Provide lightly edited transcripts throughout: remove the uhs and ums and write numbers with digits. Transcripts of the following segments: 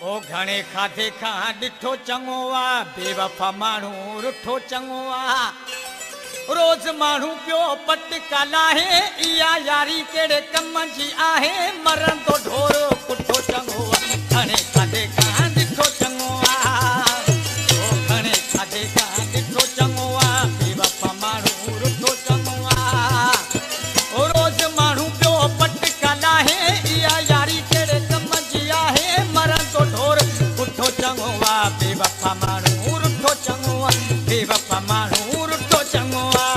ओ घणे खाधे खां ॾिठो चङो आ बेवफा माण्हू रुठो चङो आ रोज़ माण्हू पियो पट कालाहे इहा यारी कहिड़े कम जी आहे मरंदो ढोर पुठो चङो आ घणे खाधे खां ॾिठो चङो आ ओ घणे खाधे खां ॾिठो चङो आ बेवफा माण्हू रुठो चङो आ ओ रोज़ माण्हू पियो पट कालाहे इहा यारी कहिड़े कम जी आहे मरंदो ढोर पुठो चङो आ बेवफा माण्हू रुठो चङो आ बेवफा माण्हू रुठो चङो आ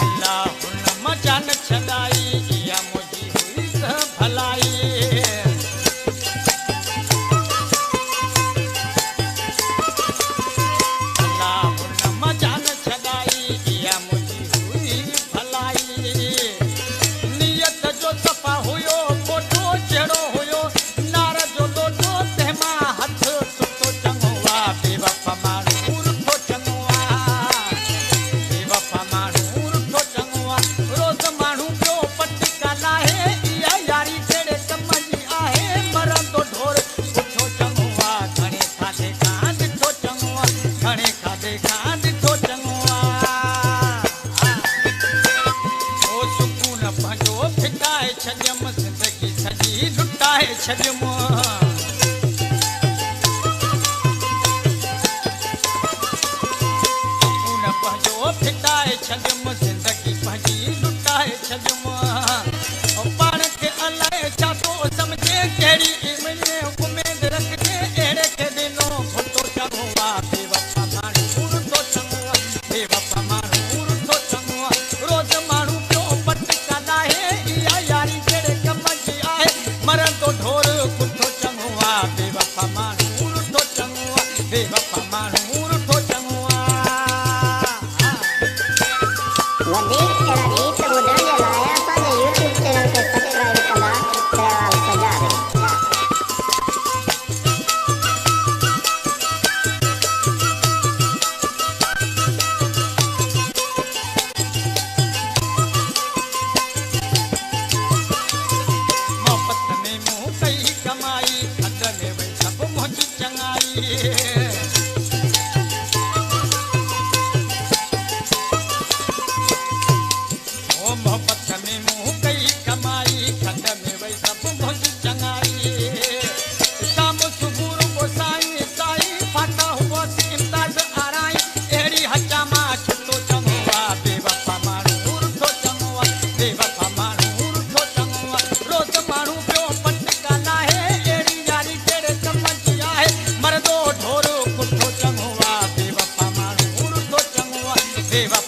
अल्लाह हुन मजा न छॾाई इहा मुंहिंजी हुई त भलाई अल्लाह हुन मजा न छॾाई इहा मुंहिंजी हुई भलाई नियत जो सफ़ा हुयो फोटो जहिड़ो हुयो नार जो लोटो तंहिंमां हथ सुठो चङो आ बेवफा माण्हू रुठो चङो आ बेवफा माण्हू रुठो चङो आ रोज़ माण्हू पियो पट कालाहे इहा यारी कहिड़े कम जी आहे मरंदो ढोर पुठो चङो आ घणे खाधे खां ॾिठो चङो आ घणे खाधे खां ॾिठो चङो आ ओ सुकून पंहिंजो फिटाए छॾियमि ज़िंदगी सॼी लुटाए छॾियमि सुकून पंहिंजो फिटाए छॾियमि ज़िंदगी पंहिंजी लुटाए छॾियमि पाण खे अलाए छा थो सम्झे कहिड़ी उमेद रखिजे अहिड़े खे ॾिनो घुटो चङो आ बेवफा माण्हू रुठो चङो आ बेवफा माण्हू रुठो चङो आ रोज़ माण्हू पियो पट कालाहे इहा यारी कहिड़े कम जी आहे मरंदो ढोर पुठो चङो आ बेवफा माण्हू रुठो चङो आ बेवफा माण्हू रुठो चङो आ वधीक अहिड़ा गीत ॿुधण जे लाइ असांजे यूट्यूब चैनल खे सब्सक्राइब कंदा दयाल सजाद मोहब्बत में मुंह कई कमाई खंड में वही सब मुंहिंजी चङाई ओ मोहब्बत में मुंह कई कमाई खंड में वही सब मुंहिंजी चङाई शाम सुबुह को साईं साईं फाटा हुअसि इम्ताज़ आराई अहिड़ी हचा मां छुटो चङो आ बेवफा माण्हू रुठो चङो आ बेवफा माण्हू रुठो चङो आ रोज़ माण्हू पियो पट कालाहे अहिड़ी यारी कहिड़े कम जी आहे मरंदो ढोर पुठो चङो आ बेवफा माण्हू रुठो चङो आ बेवफा